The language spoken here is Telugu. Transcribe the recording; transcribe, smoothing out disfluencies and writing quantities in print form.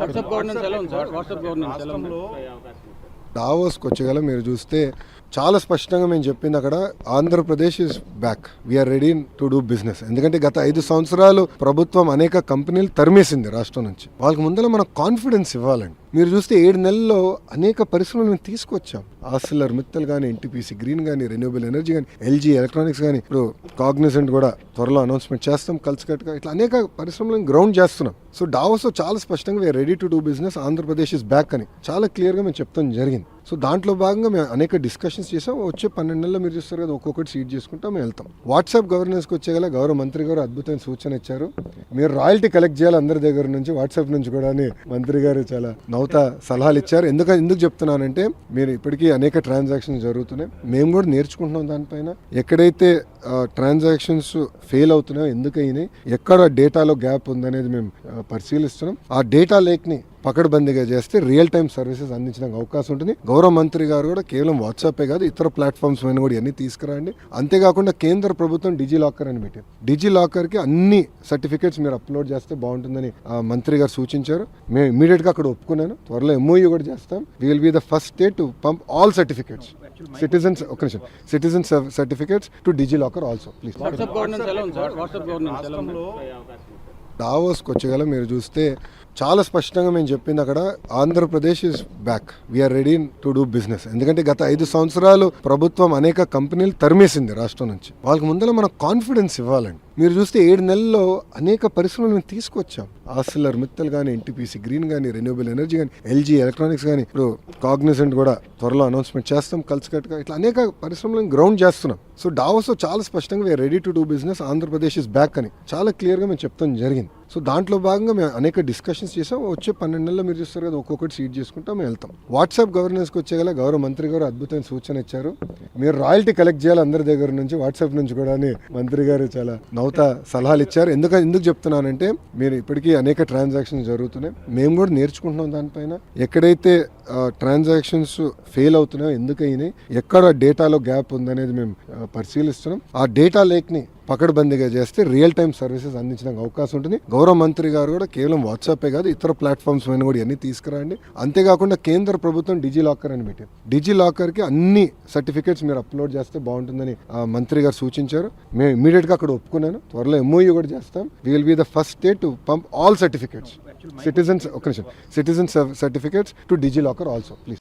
వాట్సాప్ గవర్నెన్స్ ఎలా ఉంది సార్? వాట్సాప్ గవర్నెన్స్ ఎలా ఉంది? దావోస్కి వచ్చేగల మీరు చూస్తే చాలా స్పష్టంగా మేము చెప్పింది అక్కడ Andhra Pradesh is back we're ready to do business. ఎందుకంటే గత 5 సంవత్సరాలు ప్రభుత్వం అనేక కంపెనీలు తరిమేసింది రాష్ట్రం నుంచి. వాళ్ళకి ముందర మనకు కాన్ఫిడెన్స్ ఇవ్వాలండి. మీరు చూస్తే 7 నెలల్లో అనేక పరిశ్రమలు మేము తీసుకొచ్చాం. ఆర్సిలర్ మిత్తల్ కానీ, ఎన్టీపీసీ గ్రీన్ కానీ, రెన్యూబుల్ ఎనర్జీ కానీ, ఎల్జీ ఎలక్ట్రానిక్స్ కానీ, ఇప్పుడు కాగ్నిజెంట్ కూడా త్వరలో అనౌన్స్మెంట్ చేస్తాం. కలిసికట్టుగా ఇట్లా అనేక పరిశ్రమలను గ్రౌండ్ చేస్తున్నాం. సో డావోస్లో చాలా స్పష్టంగా we're ready to do business, Andhra Pradesh is back అని చాలా క్లియర్గా మేము చెప్తాం జరిగింది. సో దాంట్లో భాగంగా మేము అనేక డిస్కషన్స్ చేసాం. వచ్చే 12 నెలల్లో మీరు చూస్తారు కదా, ఒక్కొక్కటి సీట్ చేసుకుంటాం మేము వెళ్తాం. వాట్సాప్ గవర్నెన్స్కి వచ్చేగల గౌరవ మంత్రి గారు అద్భుతమైన సూచన ఇచ్చారు. మీరు రాయల్టీ కలెక్ట్ చేయాలి అందరి దగ్గర నుంచి, వాట్సాప్ నుంచి కూడా అని మంత్రి గారు చాలా నవత సలహాలు ఇచ్చారు. ఎందుకు చెప్తున్నానంటే మీరు ఇప్పటికీ అనేక ట్రాన్సాక్షన్స్ జరుగుతున్నాయి. మేము కూడా నేర్చుకుంటున్నాం దానిపైన. ఎక్కడైతే ట్రాన్సాక్షన్స్ ఫెయిల్ అవుతున్నాయో, ఎందుకైనాయి, ఎక్కడ డేటాలో గ్యాప్ ఉందనేది మేము పరిశీలిస్తున్నాం. ఆ డేటా లేక్ని పకడ్బందీగా చేస్తే రియల్ టైం సర్వీసెస్ అందించడానికి అవకాశం ఉంటుంది. గౌరవ మంత్రి గారు కూడా కేవలం వాట్సాపే కాదు, ఇతర ప్లాట్ఫామ్స్ పైన కూడా ఇవన్నీ తీసుకురండి. అంతేకాకుండా కేంద్ర ప్రభుత్వం డిజి లాకర్ అని పెట్టింది. డిజి లాకర్కి అన్ని సర్టిఫికేట్స్ మీరు అప్లోడ్ చేస్తే బాగుంటుందని మంత్రి గారు సూచించారు. మేము ఇమీడియట్గా అక్కడ ఒప్పుకున్నాను. త్వరలో ఎంఓయూ కూడా చేస్తాం. We will be the first state to pump all certificates citizens certificates to DigiLocker also. Please. WhatsApp governance ఎలా ఉంది సార్? వాట్సాప్ గవర్నెన్స్ ఎలా ఉంది? దావోస్కి వచ్చేగల మీరు చూస్తే చాలా స్పష్టంగా మేము చెప్పింది అక్కడ Andhra Pradesh is back we're ready to do business. ఎందుకంటే గత 5 సంవత్సరాలు ప్రభుత్వం అనేక కంపెనీలు తరిమేసింది రాష్ట్రం నుంచి. వాళ్ళకి ముందర మనకు కాన్ఫిడెన్స్ ఇవ్వాలండి. మీరు చూస్తే 7 నెలల్లో అనేక పరిశ్రమలు మేము తీసుకొచ్చాం. ఆర్సిలర్ మిత్తల్ కానీ, ఎన్టీపీసీ గ్రీన్ కానీ, రెన్యూబుల్ ఎనర్జీ కానీ, ఎల్జీ ఎలక్ట్రానిక్స్ కానీ, ఇప్పుడు కాగ్నిజెంట్ కూడా త్వరలో అనౌన్స్మెంట్ చేస్తాం. కలిసికట్టుగా ఇట్లా అనేక పరిశ్రమలను గ్రౌండ్ చేస్తున్నాం. సో డావోస్లో చాలా స్పష్టంగా we're ready to do business, Andhra Pradesh is back అని చాలా క్లియర్గా మేము చెప్తాం జరిగింది. సో దాంట్లో భాగంగా మేము అనేక డిస్కషన్స్ చేసాం. వచ్చే 12 నెలల్లో మీరు చూస్తారు కదా, ఒక్కొక్కటి సీట్ చేసుకుంటాం మేము వెళ్తాం. వాట్సాప్ గవర్నెన్స్కి వచ్చేగల గౌరవ మంత్రి గారు అద్భుతమైన సూచన ఇచ్చారు. మీరు రాయల్టీ కలెక్ట్ చేయాలి అందరి దగ్గర నుంచి, వాట్సాప్ నుంచి కూడా అని మంత్రి గారు చాలా నవత సలహాలు ఇచ్చారు. ఎందుకు చెప్తున్నానంటే మీరు ఇప్పటికీ అనేక ట్రాన్సాక్షన్స్ జరుగుతున్నాయి. మేము కూడా నేర్చుకుంటున్నాం దానిపైన. ఎక్కడైతే ట్రాన్సాక్షన్స్ ఫెయిల్ అవుతున్నాయో, ఎందుకైనాయి, ఎక్కడ డేటాలో గ్యాప్ ఉందనేది మేము పరిశీలిస్తున్నాం. ఆ డేటా లేక్ని పకడ్బందీగా చేస్తే రియల్ టైం సర్వీసెస్ అందించడానికి అవకాశం ఉంటుంది. గౌరవ మంత్రి గారు కూడా కేవలం వాట్సాపే కాదు, ఇతర ప్లాట్ఫామ్స్ పైన కూడా ఇవన్నీ తీసుకురండి. అంతేకాకుండా కేంద్ర ప్రభుత్వం డిజి లాకర్ అని పెట్టింది. డిజి లాకర్కి అన్ని సర్టిఫికేట్స్ మీరు అప్లోడ్ చేస్తే బాగుంటుందని మంత్రి గారు సూచించారు. మేము ఇమీడియట్గా అక్కడ ఒప్పుకున్నాను. త్వరలో ఎంఓయూ కూడా చేస్తాం. We will be the first state to pump all certificates citizens certificates to DigiLocker also. Please.